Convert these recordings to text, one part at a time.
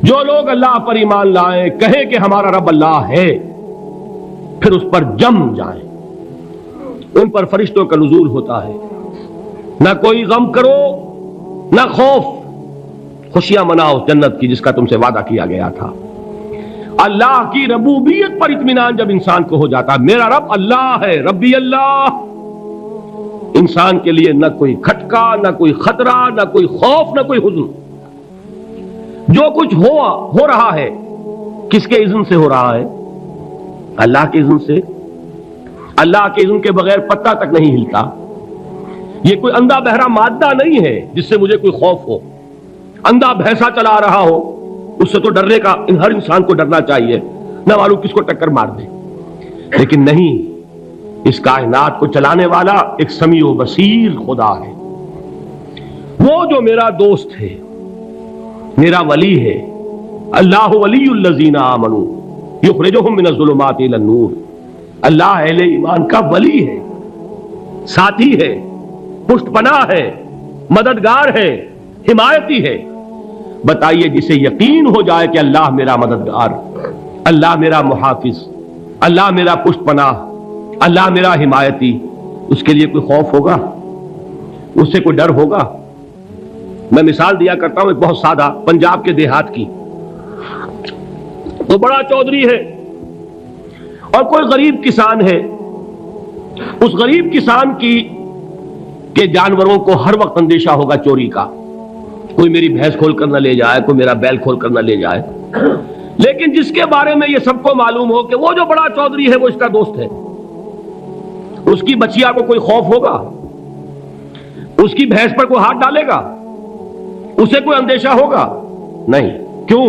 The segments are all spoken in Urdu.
جو لوگ اللہ پر ایمان لائیں، کہیں کہ ہمارا رب اللہ ہے، پھر اس پر جم جائیں، ان پر فرشتوں کا نزول ہوتا ہے۔ نہ کوئی غم کرو نہ خوف، خوشیاں مناؤ جنت کی جس کا تم سے وعدہ کیا گیا تھا۔ اللہ کی ربوبیت پر اطمینان جب انسان کو ہو جاتا ہے، میرا رب اللہ ہے، ربی اللہ، انسان کے لیے نہ کوئی کھٹکا، نہ کوئی خطرہ، نہ کوئی خوف، نہ کوئی حزن۔ جو کچھ ہو رہا ہے کس کے اذن سے ہو رہا ہے؟ اللہ کے اذن سے۔ اللہ کے اذن کے بغیر پتہ تک نہیں ہلتا۔ یہ کوئی اندھا بہرا مادہ نہیں ہے جس سے مجھے کوئی خوف ہو۔ اندھا بھینسا چلا رہا ہو اس سے تو ڈرنے کا ہر انسان کو ڈرنا چاہیے، نہ معلوم کس کو ٹکر مار دے، لیکن نہیں، اس کائنات کو چلانے والا ایک سمیع و بصیر خدا ہے۔ وہ جو میرا دوست ہے، میرا ولی ہے، اللہ ولی الذین آمنوا یخرجہم من الظلمات الی النور، اللہ اہل ایمان کا ولی ہے، ساتھی ہے، پشت پناہ ہے، مددگار ہے، حمایتی ہے۔ بتائیے جسے یقین ہو جائے کہ اللہ میرا مددگار، اللہ میرا محافظ، اللہ میرا پشت پناہ، اللہ میرا حمایتی، اس کے لیے کوئی خوف ہوگا؟ اس سے کوئی ڈر ہوگا؟ میں مثال دیا کرتا ہوں ایک بہت سادہ، پنجاب کے دیہات کی۔ وہ بڑا چودھری ہے اور کوئی غریب کسان ہے۔ اس غریب کسان کے جانوروں کو ہر وقت اندیشہ ہوگا چوری کا، کوئی میری بھینس کھول کر نہ لے جائے، کوئی میرا بیل کھول کر نہ لے جائے۔ لیکن جس کے بارے میں یہ سب کو معلوم ہو کہ وہ جو بڑا چودھری ہے وہ اس کا دوست ہے، اس کی بچیا کو کوئی خوف ہوگا؟ اس کی بھینس پر کوئی ہاتھ ڈالے گا؟ اسے کوئی اندیشہ ہوگا؟ نہیں۔ کیوں؟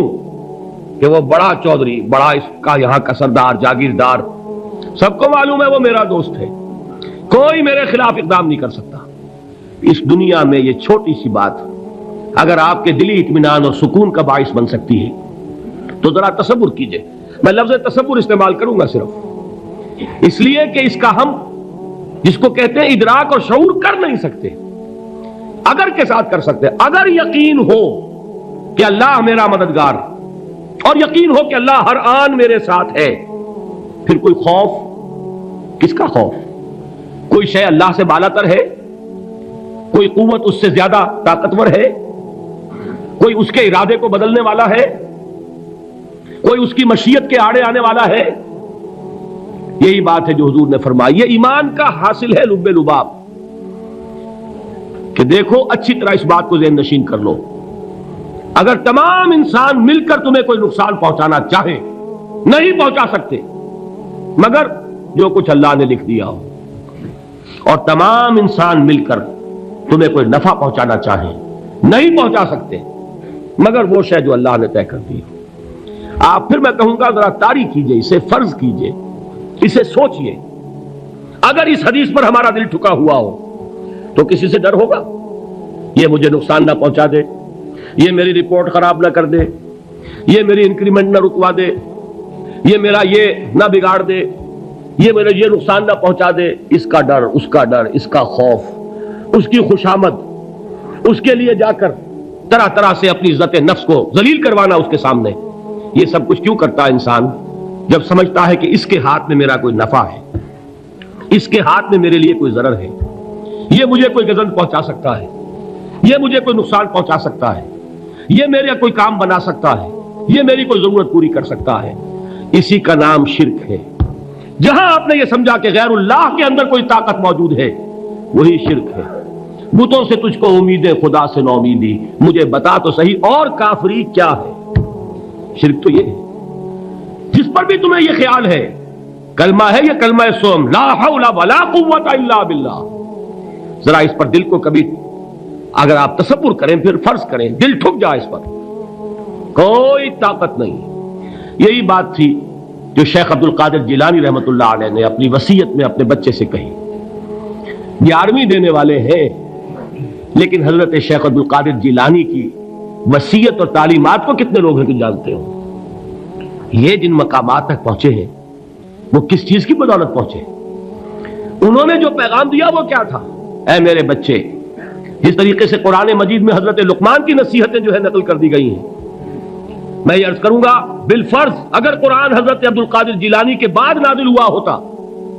کہ وہ بڑا چودھری، بڑا اس کا یہاں کا سردار، جاگیردار، سب کو معلوم ہے وہ میرا دوست ہے، کوئی میرے خلاف اقدام نہیں کر سکتا۔ اس دنیا میں یہ چھوٹی سی بات اگر آپ کے دلی اطمینان اور سکون کا باعث بن سکتی ہے تو ذرا تصور کیجئے۔ میں لفظ تصور استعمال کروں گا صرف اس لیے کہ اس کا ہم جس کو کہتے ہیں ادراک اور شعور کر نہیں سکتے، اگر کے ساتھ کر سکتے۔ اگر یقین ہو کہ اللہ میرا مددگار اور یقین ہو کہ اللہ ہر آن میرے ساتھ ہے، پھر کوئی خوف؟ کس کا خوف؟ کوئی شے اللہ سے بالاتر ہے؟ کوئی قوت اس سے زیادہ طاقتور ہے؟ کوئی اس کے ارادے کو بدلنے والا ہے؟ کوئی اس کی مشیت کے آڑے آنے والا ہے؟ یہی بات ہے جو حضور نے فرمائی۔ یہ ایمان کا حاصل ہے لب لباب، کہ دیکھو اچھی طرح اس بات کو ذہن نشین کر لو، اگر تمام انسان مل کر تمہیں کوئی نقصان پہنچانا چاہے نہیں پہنچا سکتے مگر جو کچھ اللہ نے لکھ دیا ہو، اور تمام انسان مل کر تمہیں کوئی نفع پہنچانا چاہے نہیں پہنچا سکتے مگر وہ شے جو اللہ نے طے کر دی ہو۔ آپ پھر میں کہوں گا ذرا طاری کیجئے، اسے فرض کیجئے، اسے سوچئے۔ اگر اس حدیث پر ہمارا دل ٹھکا ہوا ہو تو کسی سے ڈر ہوگا؟ یہ مجھے نقصان نہ پہنچا دے، یہ میری رپورٹ خراب نہ کر دے، یہ میری انکریمنٹ نہ رکوا دے، یہ میرا یہ نہ بگاڑ دے، یہ میرا یہ نقصان نہ پہنچا دے۔ اس کا ڈر، اس کا ڈر، اس کا خوف، اس کی خوشامد، اس کے لیے جا کر طرح طرح سے اپنی عزت نفس کو ذلیل کروانا اس کے سامنے، یہ سب کچھ کیوں کرتا ہے انسان؟ جب سمجھتا ہے کہ اس کے ہاتھ میں میرا کوئی نفع ہے، اس کے ہاتھ میں میرے لیے کوئی ضرر ہے، یہ مجھے کوئی غضب پہنچا سکتا ہے، یہ مجھے کوئی نقصان پہنچا سکتا ہے، یہ میرے کوئی کام بنا سکتا ہے، یہ میری کوئی ضرورت پوری کر سکتا ہے، اسی کا نام شرک ہے۔ جہاں آپ نے یہ سمجھا کہ غیر اللہ کے اندر کوئی طاقت موجود ہے وہی شرک ہے۔ بتوں سے تجھ کو امید ہے، خدا سے نو امیدی، مجھے بتا تو صحیح اور کافری کیا ہے؟ شرک تو یہ ہے۔ جس پر بھی تمہیں یہ خیال ہے، کلمہ ہے یہ کلمہ سوم، لا حول ولا قوت الا باللہ، ذرا اس پر دل کو کبھی اگر آپ تصور کریں، پھر فرض کریں، دل ٹھک جائے اس پر، کوئی طاقت نہیں۔ یہی بات تھی جو شیخ عبد القادر جیلانی رحمۃ اللہ علیہ نے اپنی وصیت میں اپنے بچے سے کہی۔ 11ویں دینے والے ہیں لیکن حضرت شیخ عبد القادر جیلانی کی وصیت اور تعلیمات کو کتنے لوگ ہیں کہ جانتے ہو؟ یہ جن مقامات تک پہنچے ہیں وہ کس چیز کی بدولت پہنچے؟ انہوں نے جو پیغام دیا وہ کیا تھا؟ اے میرے بچے، جس طریقے سے قرآن مجید میں حضرت لقمان کی نصیحتیں جو ہے نقل کر دی گئی ہیں، میں یہ عرض کروں گا بالفرض اگر قرآن حضرت عبد القادر جیلانی کے بعد نازل ہوا ہوتا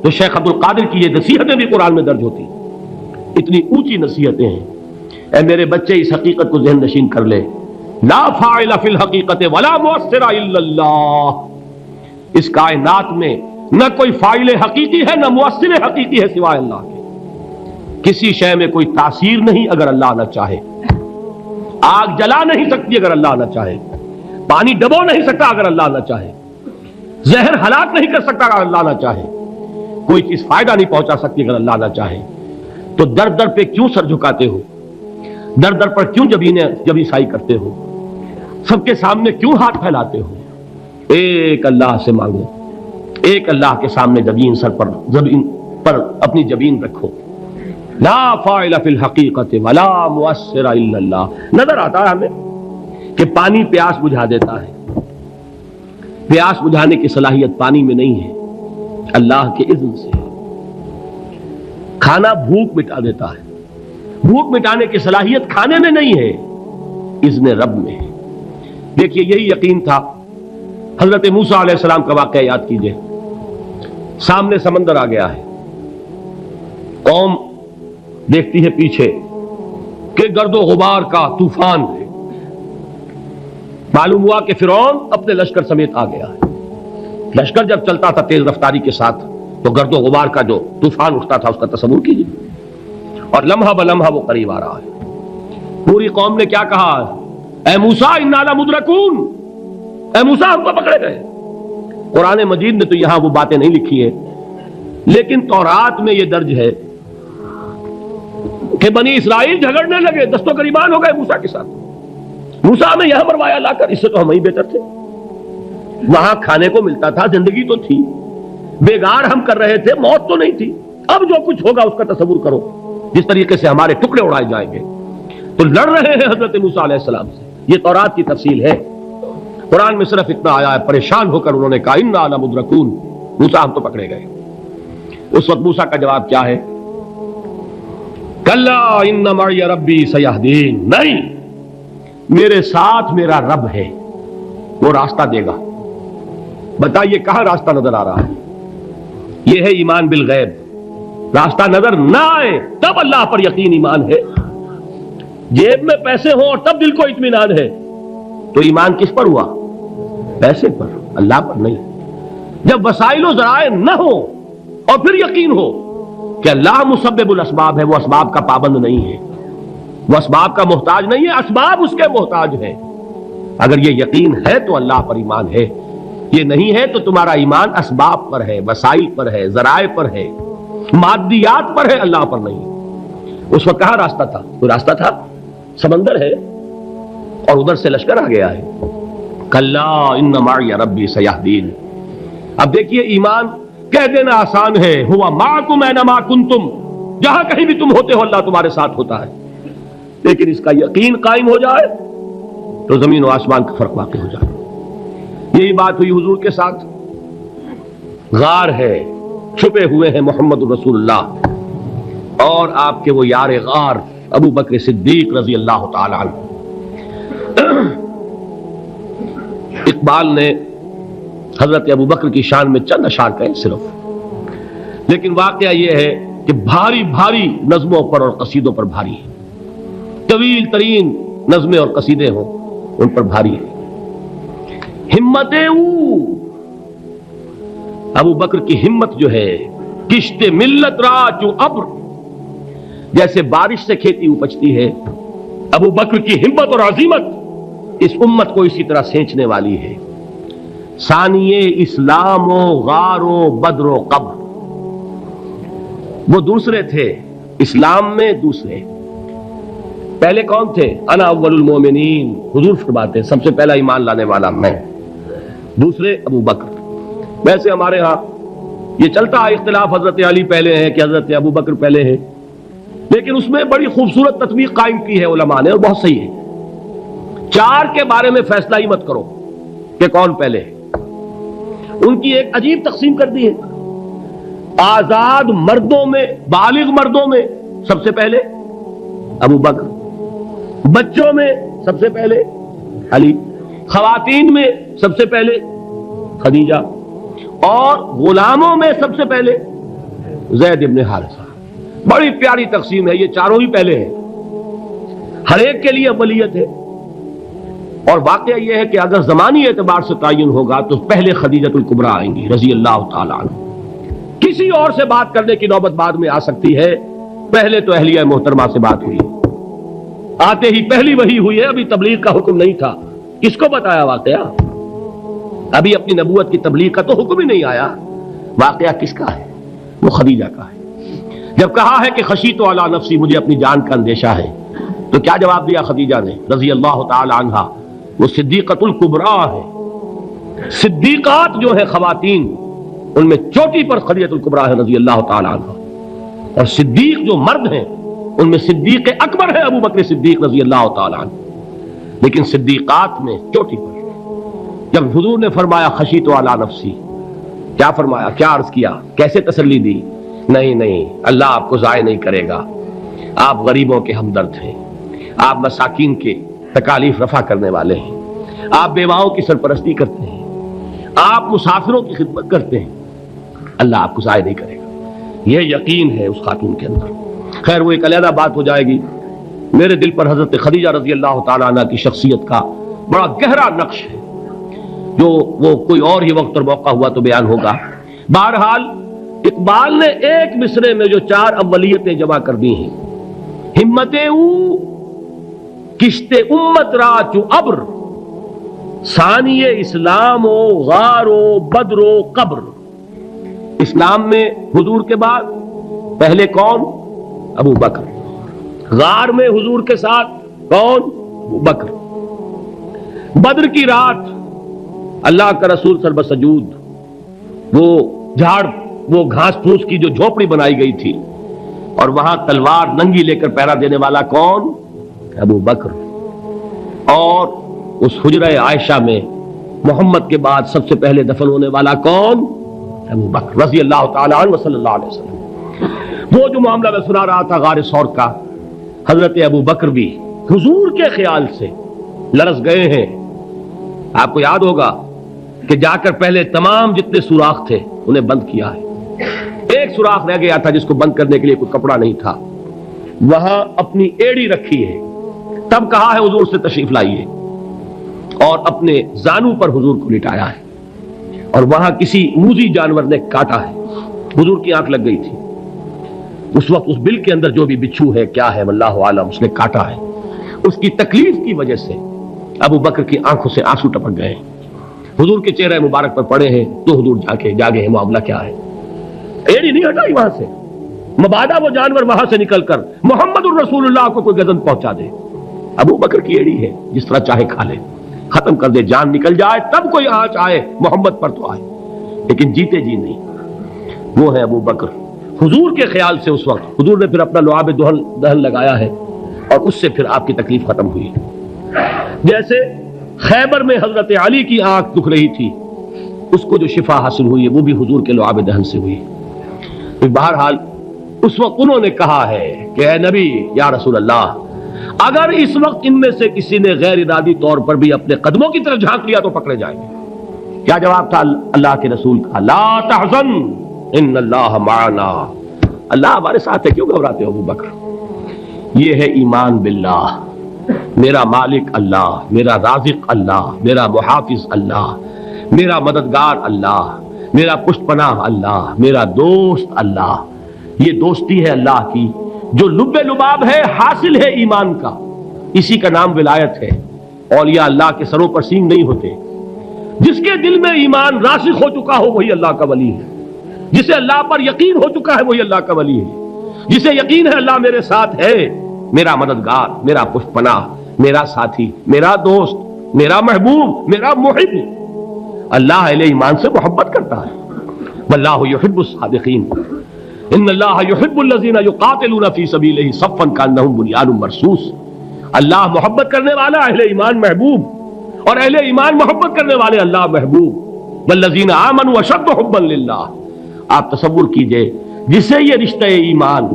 تو شیخ عبد القادر کی یہ نصیحتیں بھی قرآن میں درج ہوتی. اتنی اونچی نصیحتیں ہیں. اے میرے بچے اس حقیقت کو ذہن نشین کر لے, لا فاعل فی الحقیقت ولا مؤثر الا اللہ. اس کائنات میں نہ کوئی فاعل حقیقی ہے نہ مؤثر حقیقی ہے سوائے اللہ کے. کسی شے میں کوئی تاثیر نہیں اگر اللہ نہ چاہے. آگ جلا نہیں سکتی اگر اللہ نہ چاہے. پانی ڈبو نہیں سکتا اگر اللہ نہ چاہے. زہر ہلاک نہیں کر سکتا اگر اللہ نہ چاہے. کوئی چیز فائدہ نہیں پہنچا سکتی اگر اللہ نہ چاہے. تو در در پہ کیوں سر جھکاتے ہو؟ در در پر کیوں جبیں سائی کرتے ہو؟ سب کے سامنے کیوں ہاتھ پھیلاتے ہو؟ ایک اللہ سے مانگو, ایک اللہ کے سامنے جبین سر پر اپنی جبین رکھو. لا فاعل فی الحقیقت ولا مؤثر الا اللہ. نظر آتا ہے ہمیں کہ پانی پیاس بجھا دیتا ہے. پیاس بجھانے کی صلاحیت پانی میں نہیں ہے, اللہ کے اذن سے. کھانا بھوک مٹا دیتا ہے, بھوک مٹانے کی صلاحیت کھانے میں نہیں ہے, اذن رب میں ہے. دیکھیے یہی یقین تھا. حضرت موسیٰ علیہ السلام کا واقعہ یاد کیجئے. سامنے سمندر آ گیا ہے, قوم دیکھتی ہے پیچھے کہ گرد و غبار کا طوفان ہے. معلوم ہوا کہ فرعون اپنے لشکر سمیت آ گیا ہے. لشکر جب چلتا تھا تیز رفتاری کے ساتھ تو گرد و غبار کا جو طوفان اٹھتا تھا اس کا تصور کیجیے. اور لمحہ بلمحہ وہ قریب آ رہا ہے. پوری قوم نے کیا کہا؟ اے موسیٰ انا لمدرکون, اے موسیٰ ہم کو پکڑے گئے. قرآن مجید نے تو یہاں وہ باتیں نہیں لکھی ہیں, لیکن تورات میں یہ درج ہے کہ بنی اسرائیل جھگڑنے لگے, دست و گریبان ہو گئے موسیٰ کے ساتھ. موسیٰ ہمیں یہاں مروایا لا کر, اس سے تو ہم ہی بہتر تھے. وہاں کھانے کو ملتا تھا, زندگی تو تھی, بیگار ہم کر رہے تھے, موت تو نہیں تھی. اب جو کچھ ہوگا اس کا تصور کرو, جس طریقے سے ہمارے ٹکڑے اڑائے جائیں گے. تو لڑ رہے ہیں حضرت موسیٰ علیہ السلام سے. یہ تورات کی تفصیل ہے. قرآن میں صرف اتنا آیا ہے, پریشان ہو کر انہوں نے کہا انا لمدرکون, موسیٰ ہم تو پکڑے گئے. اس وقت موسیٰ کا جواب کیا ہے؟ کلا ان معی ربی سیہدین. نہیں, میرے ساتھ میرا رب ہے, وہ راستہ دے گا. بتائیے کہاں راستہ نظر آ رہا ہے؟ یہ ہے ایمان بالغیب. راستہ نظر نہ آئے تب اللہ پر یقین ایمان ہے. جیب میں پیسے ہوں اور تب دل کو اطمینان ہے تو ایمان کس پر ہوا؟ پیسے پر, اللہ پر نہیں. جب وسائل و ذرائع نہ ہو اور پھر یقین ہو کہ اللہ مسبب الاسباب ہے, وہ اسباب کا پابند نہیں ہے, وہ اسباب کا محتاج نہیں ہے, اسباب اس کے محتاج ہے. اگر یہ یقین ہے تو اللہ پر ایمان ہے, یہ نہیں ہے تو تمہارا ایمان اسباب پر ہے, وسائل پر ہے, ذرائع پر ہے, مادیات پر ہے, اللہ پر نہیں. اس وقت کہاں راستہ تھا؟ کوئی راستہ تھا؟ سمندر ہے اور ادھر سے لشکر آ گیا ہے. کلا ان معی ربی سیہدین. اب دیکھیے ایمان کہہ دینا آسان ہے, ہوا معکم اینما کنتم, جہاں کہیں بھی تم ہوتے ہو اللہ تمہارے ساتھ ہوتا ہے. لیکن اس کا یقین قائم ہو جائے تو زمین و آسمان کا فرق واقع ہو جائے. یہی بات ہوئی حضور کے ساتھ. غار ہے, چھپے ہوئے ہیں محمد رسول اللہ اور آپ کے وہ یار غار ابو بکر صدیق رضی اللہ تعالی عنہ. اقبال نے حضرت ابو بکر کی شان میں چند اشعار کہے صرف, لیکن واقعہ یہ ہے کہ بھاری بھاری نظموں پر اور قصیدوں پر بھاری ہے. طویل ترین نظمیں اور قصیدے ہوں ان پر بھاری ہے. ہمتیں ابو بکر کی ہمت جو ہے, کشت ملت را جو ابر, جیسے بارش سے کھیتی اپجتی ہے, ابو بکر کی ہمت اور عظیمت اس امت کو اسی طرح سینچنے والی ہے. ثانیے اسلام و غار و بدر و قبر, وہ دوسرے تھے اسلام میں, دوسرے. پہلے کون تھے؟ انا اول المومنین, حضور فرماتے ہیں سب سے پہلا ایمان لانے والا میں. دوسرے ابو بکر. ویسے ہمارے ہاں یہ چلتا ہے اختلاف, حضرت علی پہلے ہیں کہ حضرت ابو بکر پہلے ہیں, لیکن اس میں بڑی خوبصورت تطبیق قائم کی ہے علماء نے اور بہت صحیح ہے. چار کے بارے میں فیصلہ ہی مت کرو کہ کون پہلے ہے. ان کی ایک عجیب تقسیم کر دی ہے. آزاد مردوں میں, بالغ مردوں میں سب سے پہلے ابو بکر, بچوں میں سب سے پہلے علی, خواتین میں سب سے پہلے خدیجہ، اور غلاموں میں سب سے پہلے زید ابن حارثہ۔ بڑی پیاری تقسیم ہے، یہ چاروں ہی پہلے ہیں، ہر ایک کے لیے اولیت ہے۔ اور واقعہ یہ ہے کہ اگر زمانی اعتبار سے تعین ہوگا تو پہلے خدیجۃ الکبریٰ آئیں گی رضی اللہ تعالی عنہ۔ کسی اور سے بات کرنے کی نوبت بعد میں آ سکتی ہے، پہلے تو اہلیہ محترمہ سے بات ہوئی، آتے ہی پہلی وحی ہوئی ہے، ابھی تبلیغ کا حکم نہیں تھا۔ کس کو بتایا واقعہ؟ ابھی اپنی نبوت کی تبلیغ کا تو حکم ہی نہیں آیا۔ واقعہ کس کا ہے؟ وہ خدیجہ کا ہے۔ جب کہا ہے کہ خشیت علی نفسی، مجھے اپنی جان کا اندیشہ ہے، تو کیا جواب دیا خدیجہ نے رضی اللہ تعالی عنہا؟ وہ صدیقۃ الکبریٰ ہے۔ صدیقات جو ہیں خواتین، ان میں چوٹی پر خدیجۃ الکبریٰ ہے رضی اللہ تعالی عنہا، اور صدیق جو مرد ہیں ان میں صدیق اکبر ہے ابو بکر صدیق رضی اللہ تعالی عنہ، لیکن صدیقات میں چوٹی پر۔ جب حضور نے فرمایا خشیت علی نفسی، کیا فرمایا، کیا عرض کیا، کیسے تسلی دی؟ نہیں، اللہ آپ کو ضائع نہیں کرے گا، آپ غریبوں کے ہمدرد ہیں، آپ مساکین کے تکالیف رفع کرنے والے ہیں، آپ بیواؤں کی سرپرستی کرتے ہیں، آپ مسافروں کی خدمت کرتے ہیں، اللہ آپ کو ضائع نہیں کرے گا۔ یہ یقین ہے اس خاتون کے اندر۔ خیر وہ ایک علیحدہ بات ہو جائے گی۔ میرے دل پر حضرت خدیجہ رضی اللہ تعالیٰ عنہ کی شخصیت کا بڑا گہرا نقش ہے، جو وہ کوئی اور ہی وقت اور موقع ہوا تو بیان ہوگا۔ بہرحال اقبال نے ایک مصرے میں جو 4 اولیتیں جمع کر دی ہیں، ہمت او کشت امت را چو ابر، ثانی اسلام و غار و بدر و قبر۔ اسلام میں حضور کے بعد پہلے کون؟ ابو بکر۔ غار میں حضور کے ساتھ کون؟ ابو بکر۔ بدر کی رات اللہ کا رسول سر بسجود، وہ وہ گھاس پھوس کی جو جھوپڑی بنائی گئی تھی، اور وہاں تلوار ننگی لے کر پہرا دینے والا کون؟ ابو بکر۔ اور اس حجرہ عائشہ میں محمد کے بعد سب سے پہلے دفن ہونے والا کون؟ ابو بکر رضی اللہ تعالی عنہ صلی اللہ علیہ وسلم۔ وہ جو معاملہ میں سنا رہا تھا غار ثور کا، حضرت ابو بکر بھی حضور کے خیال سے لرز گئے ہیں۔ آپ کو یاد ہوگا کہ جا کر پہلے تمام جتنے سوراخ تھے انہیں بند کیا ہے، ایک سوراخ رہ گیا تھا جس کو بند کرنے کے لیے کوئی کپڑا نہیں تھا، وہاں اپنی ایڑی رکھی ہے، تب کہا ہے حضور سے تشریف لائیے، اور اپنے زانو پر حضور کو لٹایا ہے، اور وہاں کسی موذی جانور نے کاٹا ہے، حضور کی آنکھ لگ گئی تھی، اس وقت اس بل کے اندر جو بھی بچھو ہے کیا ہے واللہ عالم، اس نے کاٹا ہے، اس کی تکلیف کی وجہ سے ابو بکر کی آنکھوں سے آنسو ٹپک گئے، حضور کے چہرے مبارک پر پڑے ہیں، تو حضور جاگے ہیں، معاملہ کیا ہے؟ ایڑی نہیں ہٹائی وہاں سے، مبادا وہ جانور وہاں سے نکل کر محمد الرسول اللہ کو کوئی گزن پہنچا دے، ابو بکر کی ایڑی ہے، جس طرح چاہے کھا لے، ختم کر دے، جان نکل جائے تب کوئی آنچ آئے محمد پر تو آئے، لیکن جیتے جی نہیں۔ وہ ہے ابو بکر حضور کے خیال سے۔ اس وقت حضور نے پھر اپنا لعاب دہن لگایا ہے، اور اس سے پھر آپ کی تکلیف ختم ہوئی۔ جیسے خیبر میں حضرت علی کی آنکھ دکھ رہی تھی، اس کو جو شفا حاصل ہوئی ہے وہ بھی حضور کے لعاب دہن سے ہوئی۔ بہرحال اس وقت انہوں نے کہا ہے کہ اے نبی یا رسول اللہ، اگر اس وقت ان میں سے کسی نے غیر ارادی طور پر بھی اپنے قدموں کی طرف جھانک لیا تو پکڑے جائیں گے۔ کیا جواب تھا اللہ کے رسول کا؟ لا تحزن ان اللہ معنا، اللہ ہمارے ساتھ ہے، کیوں گھبراتے ہو ابو بکر؟ یہ ہے ایمان باللہ، میرا مالک اللہ، میرا رازق اللہ، میرا محافظ اللہ، میرا مددگار اللہ، میرا پشت پناہ اللہ، میرا دوست اللہ۔ یہ دوستی ہے اللہ کی جو لب لباب ہے، حاصل ہے ایمان کا، اسی کا نام ولایت ہے۔ اولیاء اللہ کے سروں پر سینگ نہیں ہوتے، جس کے دل میں ایمان راسخ ہو چکا ہو وہی اللہ کا ولی ہے، جسے اللہ پر یقین ہو چکا ہے وہی اللہ کا ولی ہے، جسے یقین ہے اللہ میرے ساتھ ہے، میرا مددگار، میرا پشت پناہ، میرا ساتھی، میرا دوست، میرا محبوب، میرا محب۔ اللہ اہل ایمان سے محبت کرتا ہے۔ واللہ یحب الصادقین، ان اللہ یحب الذین یقاتلون فی سبیلہ صفا کانہم بنیان مرصوص۔ اللہ محبت کرنے والا، اہل ایمان محبوب، اور اہل ایمان محبت کرنے والے اللہ محبوب۔ والذین آمنوا اشد حبا للہ۔ آپ تصور کیجئے جسے یہ رشتہ ایمان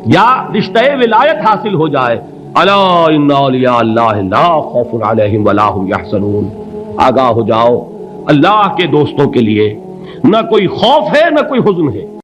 یا رشتہ ولایت حاصل ہو جائے، الا ان اولیاء اللہ لا خوف علیہم ولا هم یحزنون، آگاہ ہو جاؤ، اللہ کے دوستوں کے لیے نہ کوئی خوف ہے نہ کوئی حزن ہے۔